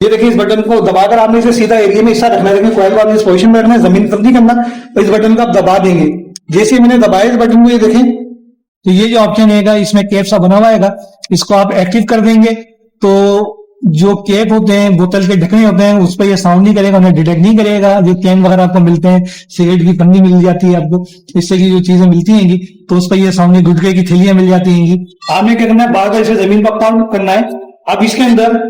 ये देखिए, इस बटन को दबाकर आपने इसे सीधा एरिया में इस तरह रखना है। देखिए कॉइल को आपने इस पोजीशन में रखना है, जमीन पर नहीं करना। तो इस बटन को आप दबा देंगे। जैसे ही मैंने दबाया इस बटन को, ये देखें तो ये जो ऑप्शन है इसमें कैप सा बना हुआ है, इसको आप एक्टिव कर देंगे तो जो कैप होते हैं, बोतल के ढकने होते हैं, उस पर ये साउंड नहीं करेगा, उन्हें डिटेक्ट नहीं करेगा। जो कैन वगैरह आपको मिलते हैं, सिगरेट की पन्नी मिल जाती है आपको, इससे की जो चीजें मिलती हैं तो उस पर ये साउंड नहीं, गुटखे की थैलियां मिल जाती हैं। आपने क्या करना है, बार बार इसे जमीन पर पाउंड करना है। अब इसके अंदर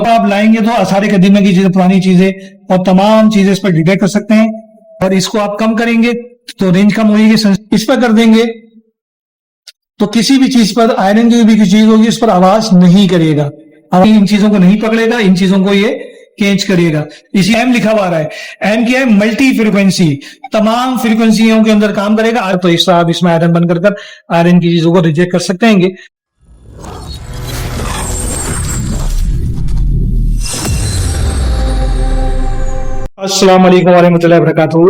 आप लाएंगे तो सारे कदीमे की चीजें, पुरानी चीजें और तमाम चीजें इस पर डिटेक्ट कर सकते हैं। और इसको आप कम करेंगे तो रेंज कम होगी। इस पर कर देंगे तो किसी भी चीज पर, आयरन की भी कोई चीज होगी, उस पर आवाज नहीं करेगा। इन चीजों को नहीं पकड़ेगा, इन चीजों को ये कैच करेगा। इसी एम लिखा हुआ है। एम क्या है? मल्टी फ्रीक्वेंसी, तमाम फ्रीक्वेंसियों के अंदर काम करेगा। तो इस आप इसमें आयरन बंद कर आयरन की चीजों को रिजेक्ट कर सकते हैं। अस्सलाम वालेकुम वरहमतुल्लाहि वबरकातुहू।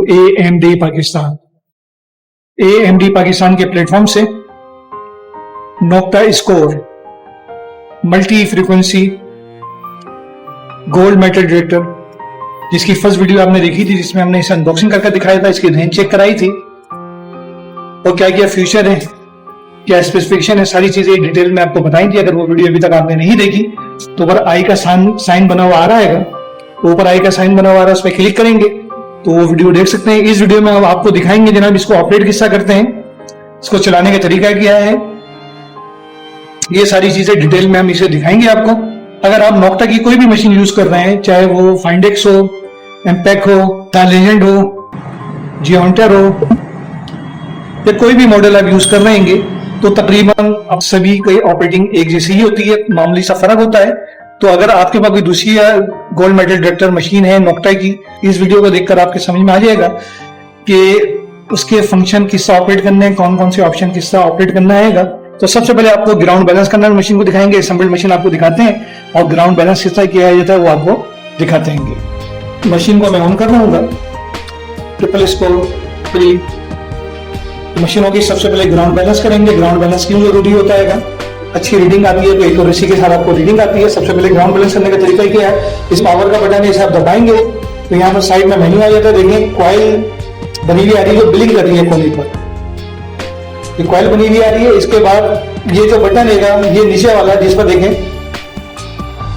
AMD पाकिस्तान के प्लेटफॉर्म से Nokta score multi frequency gold metal detector, जिसकी फर्स्ट वीडियो आपने देखी थी, जिसमें हमने इसे अनबॉक्सिंग करके दिखाया था, इसकी रेंज चेक कराई थी और क्या क्या फ्यूचर है, क्या स्पेसिफिकेशन है, सारी चीजें डिटेल में आपको बताई थी। अगर वो वीडियो अभी तक आपने नहीं देखी तो ऊपर आई का साइन बना हुआ आ रहा है, ऊपर आई का साइन बना हुआ आ रहा है, उस पर क्लिक करेंगे तो वो वीडियो देख सकते हैं। इस वीडियो में हम आपको दिखाएंगे जनाब इसको ऑपरेट किसका करते हैं, इसको चलाने का तरीका क्या है, ये सारी चीजें डिटेल में हम इसे दिखाएंगे आपको। अगर आप नोक्टा की कोई भी मशीन यूज कर रहे हैं, चाहे वो फाइंडेक्स हो, एम्पैक हो, लेजेंड हो, जियोंटर हो, या कोई भी मॉडल आप यूज कर रहे हैं तो तकरीबन अब सभी की ऑपरेटिंग एक जैसी ही होती है, मामूली सा फर्क होता है। तो अगर आपके पास कोई दूसरी गोल्ड मेटल डिटेक्टर मशीन है नोक्टा की, इस वीडियो को देखकर आपके समझ में आ जाएगा कि उसके फंक्शन किससे ऑपरेट करने हैं, कौन कौन से ऑप्शन किससे ऑपरेट करना है। तो सबसे पहले आपको ग्राउंड बैलेंस करना मशीन को दिखाएंगे, असेंबल्ड मशीन आपको दिखाते हैं और ग्राउंड बैलेंस किस तरह किया जाता है वो आपको दिखाते हैं। मशीन को मैं ऑन कर रहा हूँ, ट्रिपल स्कोर फ्री मशीन होगी। सबसे पहले ग्राउंड बैलेंस करेंगे। ग्राउंड बैलेंस क्यों जरूरी होता है? अच्छी रीडिंग आती है तो एक्यूरेसी के साथ आपको रीडिंग आती है। सबसे पहले ग्राउंड बैलेंस करने का तरीका क्या है, इस पावर का बटन है, इसे आप दबाएंगे तो यहाँ पर साइड में मेन्यू आ जाता है। देखिए कॉइल बनी हुई आ रही है जो ब्लिंक कर रही है कोने पर, ये कॉइल बनी हुई आ रही है। इसके बाद ये जो बटन है ये नीचे वाला है, जिस पर देखें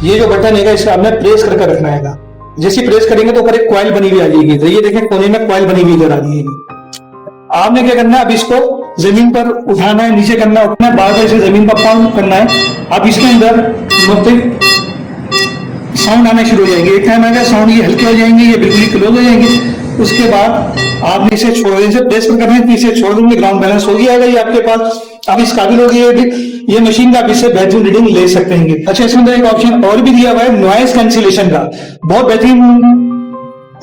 ये जो बटन है इसका आपने प्रेस करके रखना है। जैसे प्रेस करेंगे तो ऊपर एक कॉइल बनी हुई आ जाएगी। तो ये देखें कोने में कॉइल बनी हुई इधर आ रही है। आपने क्या करना है, अब इसको जमीन पर उठाना है, नीचे करना है, बार बार इसे जमीन पर पाउंड करना है। अब इसके अंदर मुख्तलिफ साउंड आने शुरू हो जाएंगे। एक टाइम आएगा साउंड ये हल्के हो जाएंगे, ये बिल्कुल क्लोज हो जाएंगे। उसके बाद आपने इसे छोड़ देंगे, प्रेस कर करना है, इसे छोड़ देंगे, ग्राउंड बैलेंस हो गया ये आपके पास। अब इस काबिल हो गई ये मशीन का, आप इससे बेहतरीन रीडिंग ले सकते हैं। अच्छा, इसके अंदर एक ऑप्शन और भी दिया हुआ है नॉइज कैंसिलेशन का, बहुत बेहतरीन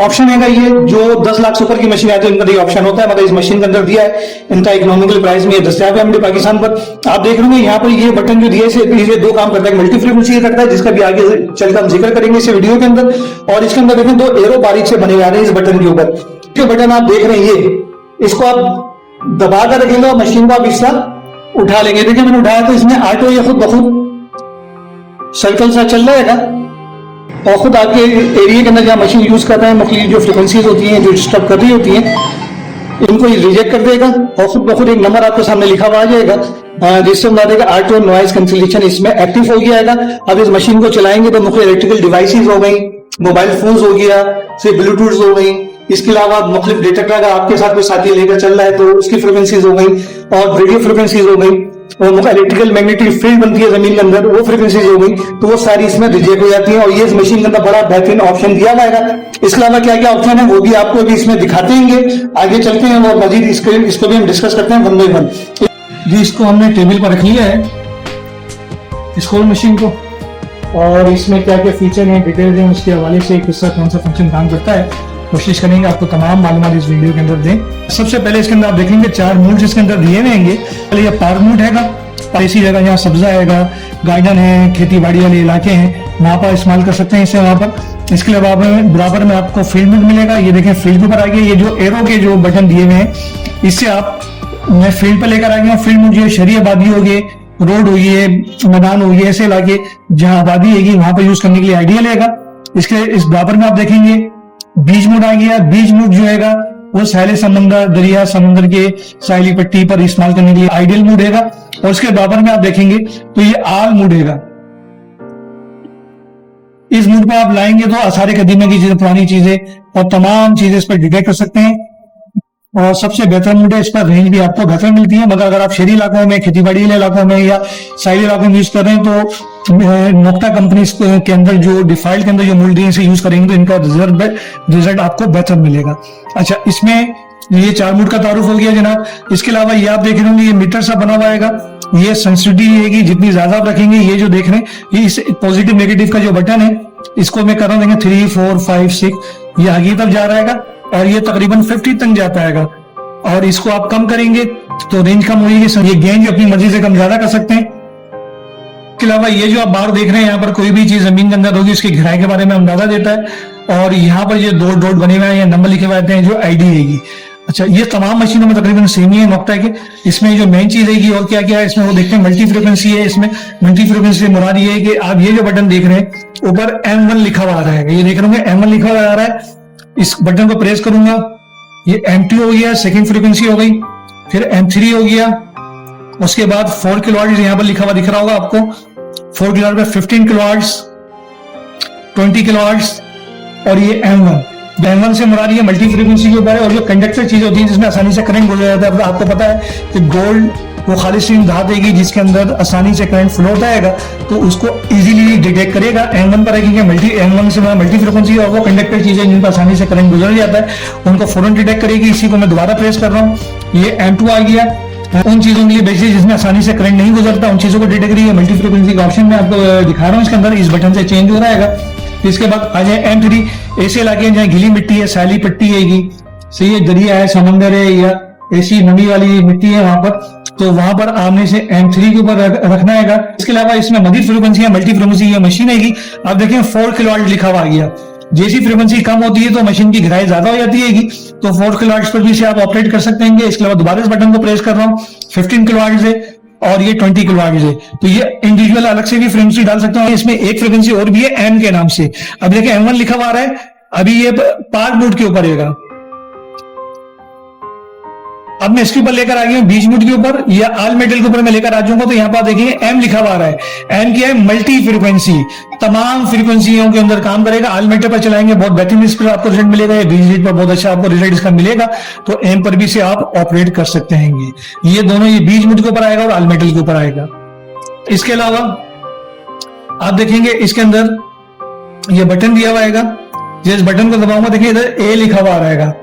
ऑप्शन है ये। जो 10 लाख से ऊपर की मशीन आती है उनका ये ऑप्शन होता है, मगर इस मशीन के अंदर दिया है। इनका इकोनॉमिकल प्राइस में दस्तियाब है एमडी पाकिस्तान पर। आप देख रहे हैं यहाँ पर ये बटन जो दिए इसे दो काम करता है, मल्टी फ्रीक्वेंसी करता है, जिसका भी आगे चलकर हम जिक्र करेंगे इस वीडियो के अंदर। और इसके अंदर देखें दो एरो बारीक से बने आ रहे हैं इस बटन के ऊपर। जो बटन आप देख रहे हैं इसको आप दबा कर रखेंगे और मशीन को आप इसका उठा लेंगे। देखिए मैंने उठाया तो इसमें ऑटो ये खुद बखुद सर्कल सा चल रहा है और खुद आपके एरिया के अंदर जहाँ मशीन यूज कर रहे हैं मुख्तलिफ जो फ्रिक्वेंसीज होती हैं जो डिस्टर्ब कर रही होती हैं इनको रिजेक्ट कर देगा और खुद बखुद एक नंबर आपके सामने लिखा हुआ आ जाएगा जिससे बता देगा ऑटो नॉइज कैंसिलेशन इसमें एक्टिव हो गया है। अब इस मशीन को चलाएंगे तो मुख्तलिफ इलेक्ट्रिकल डिवाइसेज हो गई, मोबाइल फोन्स हो गया, से ब्लूटूथ हो गई, इसके अलावा मुख्तलिफ डिटेक्टर अगर आपके साथ कोई साथी लेकर चल रहा है तो उसकी फ्रिक्वेंसीज हो गई और रेडियो फ्रिक्वेंसीज हो गई और इलेक्ट्रिकल मैग्नेटिक फील्ड बनती है जमीन के अंदर, वो फ्रिक्वेंसीज हो गई, तो वो सारी इसमें रिजेक्ट हो जाती है। और ये इस मशीन के अंदर बड़ा बेहतरीन ऑप्शन दिया जाएगा। इसके अलावा क्या क्या ऑप्शन है वो भी आपको भी इसमें दिखाते हैं। आगे चलते हैं और मजीद इसको भी हम डिस्कस करते हैं वन बाई वन। जी इसको हमने टेबल पर रख लिया है स्कोर मशीन को, और इसमें क्या क्या फीचर हैं, डिटेल्स हैं, उसके हवाले से किसका कौन सा फंक्शन काम करता है कोशिश करेंगे आपको तमाम मालूमात इस वीडियो के अंदर दें। सबसे पहले इसके अंदर आप देखेंगे 4 मूड्स इसके अंदर दिए हुए हैं। पहले ये पावर मूड है, ऐसी जगह यहाँ सब्जा है, गार्डन है, खेती बाड़ी वाले इलाके हैं, वहाँ पर इस्तेमाल कर सकते हैं इसे वहाँ पर। इसके अलावा बराबर में आपको फील्ड मूड मिलेगा। ये देखें फील्ड के ऊपर आ गया, ये जो एरो के जो बटन दिए हुए हैं इससे आप मैं फील्ड पर लेकर आ गया। फील्ड मूड जो शहरी आबादी होगी, रोड होगी, मैदान होगी, ऐसे इलाके जहाँ आबादी होगी वहां पर यूज करने के लिए आइडिया लेगा। इसके इस बराबर में आप देखेंगे बीज मोड आ गया। बीज मोड जो है वो सैले समंदर, दरिया, समुद्र के साहिली पट्टी पर इस्तेमाल करने के लिए आइडियल मूड है। और इसके बराबर में आप देखेंगे तो ये आल मूड है। इस मूड पर आप लाएंगे तो सारे कदीमे की चीजें, पुरानी चीजें और तमाम चीजें इस पर डिटेक्ट कर सकते हैं। और सबसे बेहतर मूड है, इस पर रेंज भी आपको बेहतर मिलती है। मगर अगर आप शहरी इलाकों में, खेती बाड़ी इलाकों में या साहिली इलाकों में यूज कर रहे हैं तो नोक्टा कंपनी के अंदर जो डिफाइल के अंदर जो मूड से यूज करेंगे तो इनका रिजल्ट आपको बेहतर मिलेगा। अच्छा, इसमें ये 4 मूड का तारुफ हो गया जनाब। इसके अलावा ये आप देख रहे होंगे, ये मीटर सा बना हुआ आएगा। ये सेंसिटिविटी रहेगी, जितनी ज्यादा आप रखेंगे, ये जो देख रहे हैं, ये इस पॉजिटिव नेगेटिव का जो बटन है, इसको मैं कर रहा हूँ 3, 4, 5, 6, ये आगे तक जा रहा है और ये तकरीबन 50 तक जाता है। और इसको आप कम करेंगे तो रेंज कम होगी। ये गेंज अपनी मर्जी से कम ज्यादा कर सकते हैं। इसके अलावा ये जो आप बाहर देख रहे हैं, यहाँ पर कोई भी चीज जमीन के अंदर होगी उसकी गहराई के बारे में अंदाजा देता है। और यहाँ पर ये डॉट बने हुए हैं या नंबर लिखे हुए आते हैं जो आईडी रहेगी। अच्छा, ये तमाम मशीनों में तकरीबन सेम ही है नोक्टा के। इसमें जो मेन चीज रहेगी और क्या क्या है इसमें वो देखते हैं, मल्टी फ्रिक्वेंसी है। इसमें मल्टी फ्रिक्वेंसी से मुराद ये है कि आप ये जो बटन देख रहे हैं ऊपर M1 लिखा हुआ आ रहा है, ये देख रहे होंगे M1 लिखा हुआ आ रहा है। इस बटन को प्रेस करूंगा, ये M2 हो गया, सेकेंड फ्रिक्वेंसी हो गई, फिर M3 हो गया। उसके बाद 4 किलोहर्ट्ज यहाँ पर लिखा हुआ दिख रहा होगा आपको। 4 किलोहर्ट्ज में 15 किलोहर्ट्ज, 20 किलोहर्ट्ज और ये M1। M1 से मुराद ये मल्टी फ्रीक्वेंसी के ऊपर है। और जो कंडक्टर चीज होती है जिसमें आसानी से करंट गुजर जाता है, आपको पता है कि गोल्ड वो खालिस्तीन धातु देगी जिसके अंदर आसानी से करंट फ्लो होता है, तो उसको इजीली डिटेक्ट करेगा। M1 पर है क्योंकि M1 से मल्टी फ्रीक्वेंसी और वो कंडक्टर चीजें जिन पर आसानी से करंट गुजर जाता है उनको फौरन डिटेक्ट करेगी। इसी को मैं दोबारा प्रेस कर रहा हूँ, ये M2 आ गया। उन चीजों के लिए बेसिस जिसमें आसानी से करंट नहीं गुजरता उन चीजों को डिटेक्ट करिए। मल्टी फ्रीक्वेंसी का ऑप्शन मैं आपको दिखा रहा हूँ, इसके अंदर इस बटन से चेंज हो रहा है। इसके बाद आ जाए M3, ऐसे इलाके जहाँ गीली मिट्टी है, सैली पट्टी है, सही है, दरिया है, समंदर है या ऐसी नमी वाली मिट्टी है वहां पर, तो वहां पर आमने से M3 के ऊपर रखना है। इसके अलावा इसमें मजीद फ्रीक्वेंसी है, मल्टी फ्रीक्वेंसी ये मशीन है। आप देखें 4 किलोवाट लिखा हुआ आ गया। जैसी फ्रीक्वेंसी कम होती है तो मशीन की गहराई ज्यादा हो जाती है, तो 4 किलोवाट पर भी से आप ऑपरेट कर सकते हैं। इसके अलावा दोबारा इस बटन को प्रेस कर रहा हूँ, 15 किलोवाट से और ये 20 किलोवाट है, तो ये इंडिविजुअल अलग से भी फ्रीक्वेंसी डाल सकते हैं। इसमें एक फ्रीक्वेंसी और भी है M के नाम से। अब देखिए M1 लिखा हुआ आ रहा है, अभी ये पार्क मोड के ऊपर रहेगा। अब मैं इसके ऊपर लेकर आ गया हूं बीच मोड के ऊपर या आल मेटल के ऊपर मैं लेकर आ जाऊंगा, तो यहां पर देखेंगे M लिखा हुआ आ रहा है। M क्या है? मल्टी फ्रीक्वेंसी, तमाम फ्रीक्वेंसियों के अंदर काम करेगा। आल मेटल पर चलाएंगे बहुत बेहतरीन इस पर आपको रिजल्ट मिलेगा, बीच पर बहुत अच्छा आपको रिजल्ट इसका मिलेगा। तो M पर भी से आप ऑपरेट कर सकते हैं। ये दोनों, ये बीच मोड के ऊपर आएगा और आल मेटल के ऊपर आएगा। इसके अलावा आप देखेंगे इसके अंदर ये बटन दिया हुआ आएगा, जिस बटन को दबाऊंगा देखिए इधर A लिखा हुआ रहेगा,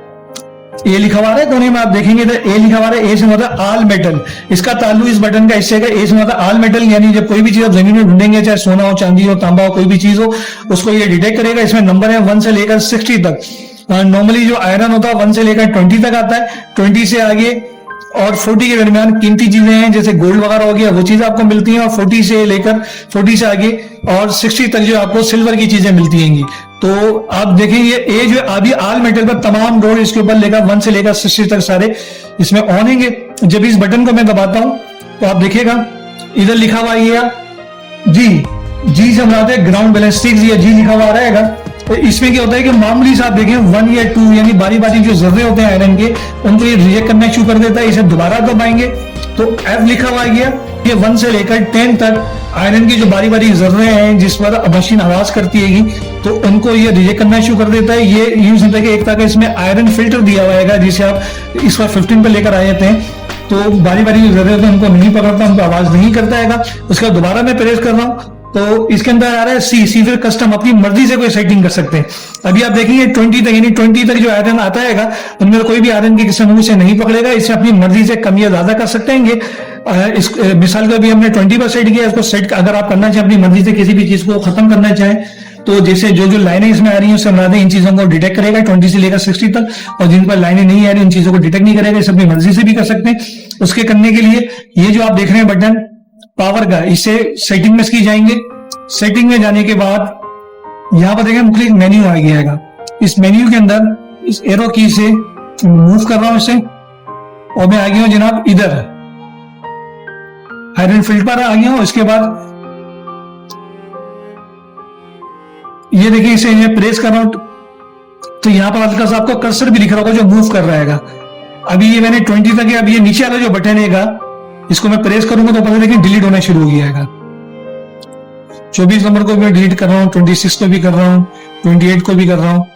ए लिखा हुआ है दोनों में आप देखेंगे इधर ए लिखा हुआ है। ए से मतलब आल मेटल, इसका ताल्लुक इस बटन का इससे ए से मतलब आल मेटल, यानी जब कोई भी चीज आप जमीन में ढूंढेंगे, चाहे सोना हो, चांदी हो, तांबा हो, कोई भी चीज हो, उसको ये डिटेक्ट करेगा। इसमें नंबर है 1 से लेकर 60 तक। नॉर्मली जो आयरन होता है 1 से लेकर 20 तक आता है, 20 से आगे और 40 के दरमियान कीमती चीजें हैं जैसे गोल्ड वगैरह हो गया, वो चीज आपको मिलती हैं। और 40 से लेकर 40 से आगे और 60 तक जो आपको सिल्वर की चीजें मिलती हैं। तो आप देखेंगे ये जो अभी आल मेटल पर तमाम डोर इसके ऊपर लेकर 1 से लेकर 60 तक सारे इसमें ऑन होंगे। जब इस बटन को मैं दबाता हूं तो आप देखिएगा इधर लिखा हुआ ये जी से हम आते हैं ग्राउंड बैलेंस 6 या जी लिखा हुआ रहेगा। तो इसमें क्या होता है कि मामूली से आप देखें 1 या 2 यानी बारी बारी जो जर्रे होते हैं आयरन के, उनको ये रिजेक्ट करना शुरू कर देता है। इसे दोबारा दबाएंगे तो F लिखा हुआ गया, ये 1 से लेकर 10 तक आयरन की जो बारी बारी जर्रे हैं जिस पर मशीन आवाज करती है तो उनको ये रिजेक्ट करना शुरू कर देता है। ये यूं समझते हैं कि एक तरह का इसमें आयरन फिल्टर दिया हुआ है, जिसे आप इस बार 15 पे लेकर आ जाते हैं तो बारी बारी जो जर्रे होते हैं उनको नहीं पकड़ता, उनको आवाज नहीं करता है। उसके बाद दोबारा मैं प्रेस कर रहा हूँ तो इसके अंदर आ रहा है सी फिर कस्टम, अपनी मर्जी से कोई सेटिंग कर सकते हैं। अभी आप देखेंगे 20 तक, यानी 20 तक जो आयरन आता है उनमें कोई भी आयरन की किस्म से नहीं पकड़ेगा। इसे अपनी मर्जी से कम या ज्यादा कर सकते हैं। इस मिसाल का भी हमने 20 पर सेट किया, इसको सेट अगर आप करना चाहें अपनी मर्जी से किसी भी चीज को खत्म करना चाहें तो जैसे जो लाइनें इसमें आ रही हैं उससे हमारे इन चीजों को डिटेक्ट करेगा 20 से लेकर 60 तक, और जिन पर लाइनें नहीं आ रही उन चीजों को डिटेक्ट नहीं करेगा। इसे अपनी मर्जी से भी कर सकते हैं। उसके करने के लिए ये जो आप देख रहे हैं बटन पावर का, इसे सेटिंग में की जाएंगे। सेटिंग में जाने के बाद यहां पर देखें मुख्तलिफ मेन्यू आ गया। इस मेन्यू के अंदर इस एरो की से मूव कर रहा हूं इसे और मैं आ गया हूं जनाब इधर आयरन फिल्टर पर आ गया हूं। इसके बाद ये देखिए इसे मैं प्रेस कर रहा हूं तो यहाँ पर हल्का सा आपको कर्सर भी दिख रहा होगा जो मूव कर रहा है। अभी ये मैंने 20 तक है, अब ये नीचे वाला जो बटन है इसको मैं प्रेस करूंगा तो पता देखिए डिलीट होना शुरू हो गया है। 24 नंबर को मैं डिलीट कर रहा हूँ, 26 को भी कर रहा हूँ, 28 को भी कर रहा हूँ,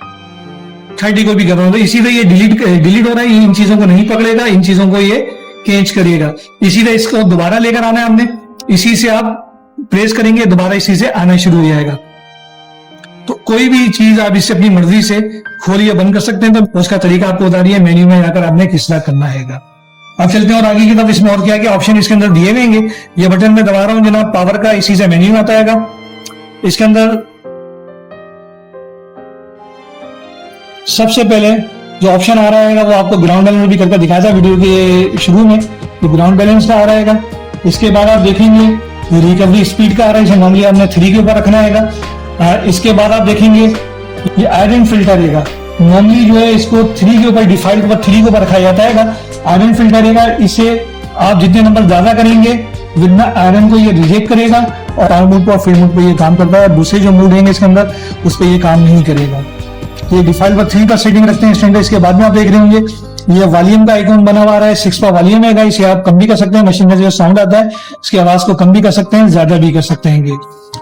30 को भी कर रहा हूँ। तो इसी तरह ये डिलीट हो रहा है, इन चीजों को नहीं पकड़ेगा, इन चीजों को ये कैच करिएगा। इसी तरह इसको दोबारा लेकर आना है हमने, इसी से आप प्रेस करेंगे दोबारा इसी से आना शुरू हो जाएगा। तो कोई भी चीज आप इससे अपनी मर्जी से खोल या बंद कर सकते हैं। तो उसका तरीका आपको बता दिया, मेन्यू में जाकर आपने किस तरह करना है। अब चलते हैं और आगे की तरफ। इसमें और क्या क्या ऑप्शन इसके अंदर दिए हुए। ये बटन मैं दबा रहा हूं जनाब, पावर का, इसी से मेन्यू आता है। इसके अंदर सबसे पहले जो ऑप्शन आ रहा है वो आपको ग्राउंड बैलेंस भी करके दिखाया था वीडियो के शुरू में, तो ग्राउंड बैलेंस का आ रहा है। इसके बाद आप देखेंगे रिकवरी स्पीड का आ रहा है, इसे नॉर्मली आपने 3 के ऊपर रखना है। इसके बाद आप देखेंगे ये आयरन फिल्टर है, नॉर्मली जो है इसको 3 के ऊपर, डिफॉल्ट पर 3 के ऊपर रखा जाता है। आयरन फिल्टर है, इसे आप जितने नंबर ज्यादा करेंगे विद आयरन को ये रिजेक्ट करेगा और पावर मोड पर फील्ड मोड पर ये काम करता है। दूसरे जो मोड रहेंगे इसके अंदर उस पर ये काम नहीं करेगा। ये डिफॉल्ट पर 3 का सेटिंग रखते हैं स्टैंडर्ड। इसके बाद में आप देख रहे होंगे ये वॉल्यूम का आइकन बना हुआ है, 6 का वॉल्यूम है। इसे आप कम भी कर सकते हैं, मशीन का जो साउंड आता है इसकी आवाज को कम भी कर सकते हैं, ज्यादा भी कर सकते हैं।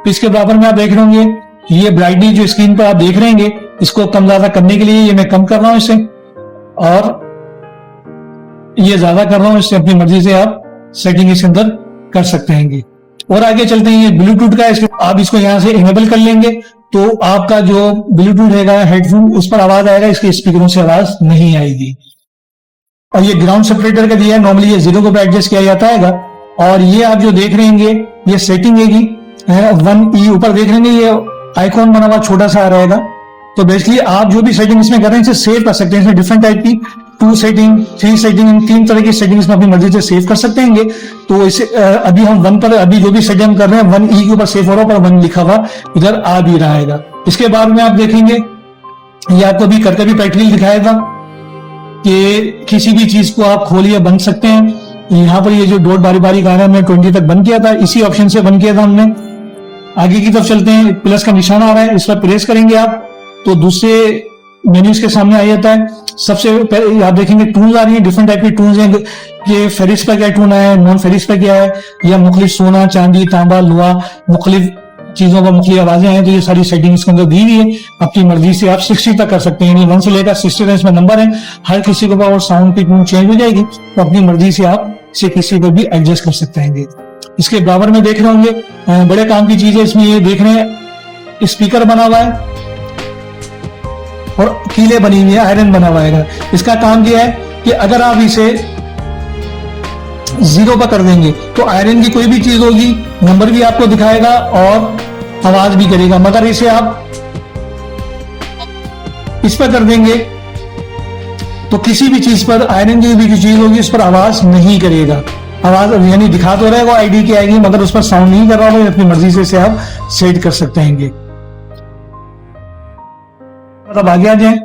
इसके बराबर में आप देख रहे होंगे ये ब्राइटनेस जो स्क्रीन पर आप देख रहे हैं इसको कम ज्यादा करने के लिए ये मैं कम कर रहा हूं इसे, और ये ज्यादा कर रहा हूं, इससे अपनी मर्जी से आप सेटिंग इसके अंदर कर सकते हैं। और आगे चलते हैं, ये ब्लूटूथ का, आप इसको यहां से इनेबल कर लेंगे तो आपका जो ब्लूटूथ रहेगा हेडफोन उस पर आवाज आएगा, इसके स्पीकरों से आवाज नहीं आएगी। और ये ग्राउंड सेपरेटर का दिया है, नॉर्मली ये 0 को एडजस्ट किया जाता है। और ये आप जो देख रहे हैं ये सेटिंग है 1E, ऊपर देख रहे हैं ये आइकॉन बना हुआ छोटा सा आ रहेगा। तो बेसिकली आप जो भी सेटिंग इसमें कर रहे हैं इसे सेव कर सकते हैं। इसमें डिफरेंट टाइप की 2 सेटिंग, 3 सेटिंग, 3 तरह की सेटिंग इसमें अपनी मर्जी से सेव कर सकते हैं। तो इसे अभी हम 1 पर, अभी जो भी सेटिंग कर रहे हैं 1E के ऊपर सेव हो रहा है, पर 1 लिखा हुआ इधर आ भी रहेगा। इसके बाद में आप देखेंगे ये आपको अभी करके भी प्रैक्टिकल दिखाएगा कि किसी भी चीज को आप खोलिए बंद सकते हैं। यहाँ पर ये जो डॉट बारी बारी का हमने 20 तक बंद किया था, इसी ऑप्शन से बंद किया था हमने। आगे की तरफ चलते हैं, प्लस का निशान आ रहा है, इस पर प्रेस करेंगे आप तो दूसरे मेन्यूज के सामने आ जाता है। सबसे पहले आप देखेंगे टूल्स आ रही है, डिफरेंट टाइप की टूल्स हैं। ये फेरिस पर क्या टूल है, नॉन फेरिस पर क्या है, या मुख्तलिफ सोना, चांदी, तांबा, लोहा, मुख्तलिफ चीजों पर मुख्तलिफ आवाजें हैं। तो ये सारी सेटिंग इसके अंदर दी हुई है, अपनी मर्जी से आप 60 तक कर सकते हैं। 1 से लेकर 60 इसमें नंबर है, हर किसी को और साउंड की टून चेंज हो जाएगी, तो अपनी मर्जी से आप इसे किसी को भी एडजस्ट कर सकते हैं। इसके बराबर में देख रहे होंगे बड़े काम की चीज है, इसमें ये देख रहे हैं स्पीकर बना हुआ है और कीले बनी हुई है, आयरन बना हुआ है। इसका काम यह है कि अगर आप इसे 0 पर कर देंगे तो आयरन की कोई भी चीज होगी, नंबर भी आपको दिखाएगा और आवाज भी करेगा। मगर इसे आप इस पर कर देंगे तो किसी भी चीज पर, आयरन की भी चीज होगी उस पर आवाज नहीं करेगा। आवाज यानी दिखा तो रहेगा आईडी की आएगी, मगर उस पर साउंड नहीं कर रहा होगा। अपनी मर्जी से इसे आप सेट कर सकते हैं। अब आगे आ जाए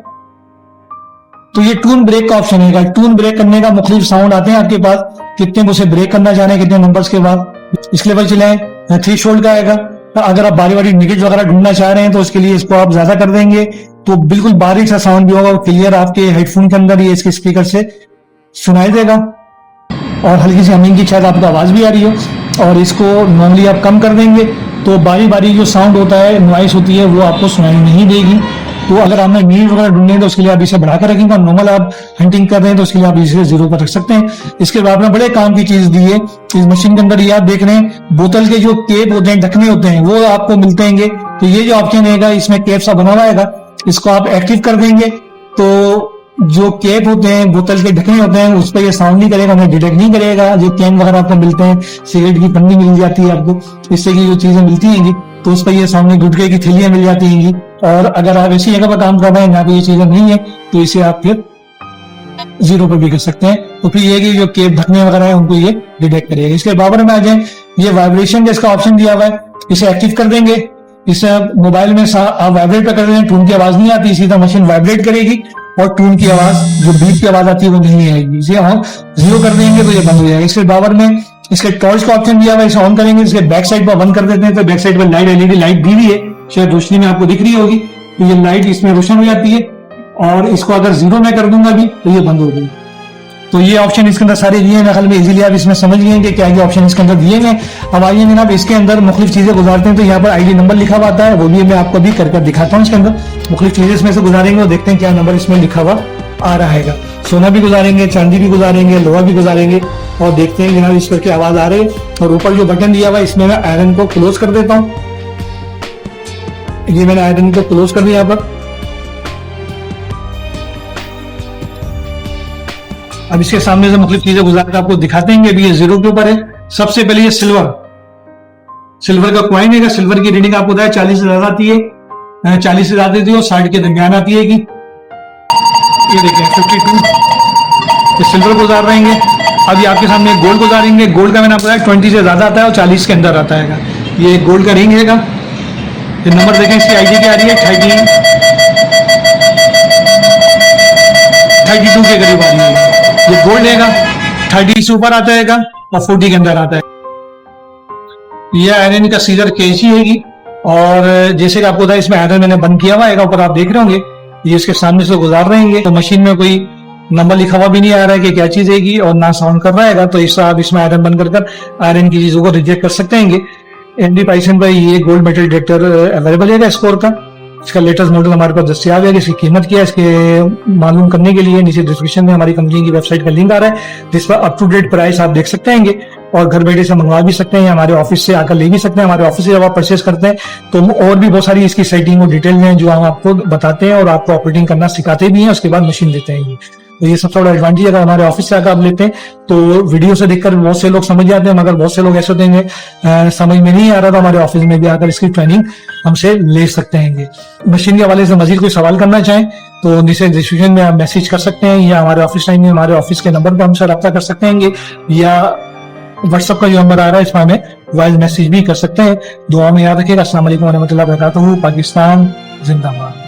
तो ये टून ब्रेक का ऑप्शन है। टून ब्रेक करने का मुख्तलिफ साउंड आते हैं आपके पास, कितने को उसे ब्रेक करना चाह रहे हैं, कितने नंबर्स के बाद। इस लेवल चले थ्रेशोल्ड का आएगा। अगर आप बारी बारी निगेटिव वगैरह ढूंढना चाह रहे हैं तो उसके लिए इसको आप ज्यादा कर देंगे तो बिल्कुल बारीक सा साउंड भी होगा, क्लियर आपके हेडफोन के अंदर ये इसके स्पीकर से सुनाई देगा। और हल्की सी हमिंग की शायद आपको आवाज भी आ रही हो। और इसको नॉर्मली आप कम कर देंगे तो बारी बारी जो साउंड होता है, नॉइस होती है, वो आपको सुनाई नहीं देगी। तो अगर आपने म्यूजिक वगैरह ढूंढने तो उसके लिए आप इसे बढ़ाकर रखेंगे। नॉर्मल आप हंटिंग कर रहे हैं तो उसके लिए आप इसे 0 पर रख सकते हैं। इसके बाद में बड़े काम की चीज दी है इस मशीन के अंदर, ये आप देख रहे हैं बोतल के जो केप होते हैं, ढकने होते हैं, वो आपको मिलते हैं। तो ये जो ऑप्शन रहेगा इसमें केप सा बना हुआ है, इसको आप एक्टिव कर देंगे तो जो केप होते हैं, बोतल के ढकने होते हैं, उस पर ये साउंड नहीं करेगा, उन्हें डिटेक्ट नहीं करेगा। जो कैन वगैरह आपको मिलते हैं, सिगरेट की पन्नी मिल जाती है आपको, इससे की जो चीजें मिलती हैं तो उस पर ये सामने गुटखे की थैलियां मिल जाती हैं। और अगर आप ऐसी जगह पर काम कर रहे हैं जहाँ पे ये चीजें नहीं है तो इसे आप फिर 0 पर भी कर सकते हैं। तो फिर ये कि जो केप ढकने वगैरह है उनको ये डिटेक्ट करेगा। इसके बराबर में आ जाए, ये वाइब्रेशन का इसका ऑप्शन दिया हुआ है, इसे एक्टिव कर देंगे। इसे आप मोबाइल में आप वाइब्रेट पर कर देंगे, टून की आवाज नहीं आती, सीधा मशीन वाइब्रेट करेगी और टून की आवाज, जो बीप की आवाज आती है वो नहीं आएगी। इसे हम 0 कर देंगे तो ये बंद हो जाएगा। इसके बराबर में इसके टॉर्च का ऑप्शन दिया हुआ है, इसे ऑन करेंगे, इसके बैक साइड पर बंद कर देते हैं तो बैक साइड पर लाइट, LED लाइट दी हुई है, शायद रोशनी में आपको दिख रही होगी, तो ये लाइट इसमें रोशन हो जाती है, और इसको अगर 0 में कर दूंगा भी तो ये बंद हो गई। तो ये ऑप्शन इसके अंदर सारे दिए हैं, मेरे ख्याल में इजीली आप इसमें समझ गए कि क्या क्या ऑप्शन इसके अंदर दिए हैं। अब आइए जनाब इसके अंदर मुख्तलिफ चीजें गुजारते हैं। तो यहाँ पर आईडी नंबर लिखा हुआ आता है, वो भी मैं आपको भी करके दिखाता हूँ। इसके अंदर मुख्तलिफ चीजें इसमें से गुजारेंगे और देखते हैं क्या नंबर इसमें लिखा हुआ आ रहा है। सोना भी गुजारेंगे, चांदी भी गुजारेंगे, लोहा भी गुजारेंगे, और देखते हैं जनाब इस पर क्या आवाज आ रही है। और ऊपर जो बटन दिया हुआ है इसमें मैं आयरन को क्लोज कर देता हूँ। ये मैंने आयरन को क्लोज कर दिया यहाँ पर। अब इसके सामने से मुख्तलिफ चीजें गुजार कर आपको दिखाते हैं। अभी ये 0 के ऊपर है। सबसे पहले ये सिल्वर का कॉइन है। सिल्वर की रीडिंग आपको बताया 40 से ज्यादा आती है, 40 से ज्यादा आती है और 60 के दरमियान आती है। ये देखिए 52 सिल्वर गुजार रहेंगे। अभी आपके सामने गोल्ड गुजारेंगे। गोल्ड का मैंने आपको बताया 20 से ज्यादा आता है और 40 के अंदर आता है। ये गोल्ड का रिंग है। ये नंबर देखें, इसकी आईडी क्या आ रही है, 32 के करीब आ रही है। ये गोल्ड है, 30 से ऊपर आता है और 40 के अंदर आता है। यह आयरन का सीजर कैंची है। और जैसे कि आपको बताया इसमें आयरन मैंने बंद किया हुआ है, ऊपर आप देख रहे होंगे। ये इसके सामने से गुजार रहेंगे, तो मशीन में कोई नंबर लिखा हुआ भी नहीं आ रहा है कि क्या चीज है, और ना साउंड कर रहा है। तो इस आप इसमें आयरन बंद कर आयरन की चीजों को रिजेक्ट कर सकते हैं। एनडी पाइसन पर ये गोल्ड मेटल डिटेक्टर अवेलेबल है स्कोर का। इसका लेटेस्ट मॉडल हमारे पास दस्तियाब है। इसकी कीमत क्या है इसके मालूम करने के लिए नीचे डिस्क्रिप्शन में हमारी कंपनी की वेबसाइट का लिंक आ रहा है, जिस पर अप टू डेट प्राइस आप देख सकते हैं। और घर बैठे से मंगवा भी सकते हैं, हमारे ऑफिस से आकर ले भी सकते हैं। हमारे ऑफिस से जब आप परचेस करते हैं तो और भी बहुत सारी इसकी सेटिंग और डिटेल में जो हम आपको बताते हैं और आपको ऑपरेटिंग करना सिखाते भी हैं, उसके बाद मशीन देते हैं। तो ये सबसे बड़ा एडवांटेज अगर हमारे ऑफिस से आकर आप लेते हैं तो वीडियो से देखकर बहुत से लोग समझ जाते हैं, मगर बहुत से लोग ऐसे होते हैं समझ में नहीं आ रहा, तो हमारे ऑफिस में भी आकर इसकी ट्रेनिंग हमसे ले सकते हैं। मशीन के हवाले से मजीद कोई सवाल करना चाहें तो नीचे डिस्क्रिप्शन में आप मैसेज कर सकते हैं, या हमारे ऑफिस टाइम में हमारे ऑफिस के नंबर पर हमसे रब्ता कर सकते हैं, या व्हाट्सएप का जो नंबर आ रहा है इसमें हमें वॉइस मैसेज भी कर सकते हैं। दुआ में याद रखिएगा। अस्सलाम वालेकुम व रहमतुल्लाहि व बरकातहू। पाकिस्तान जिंदाबाद।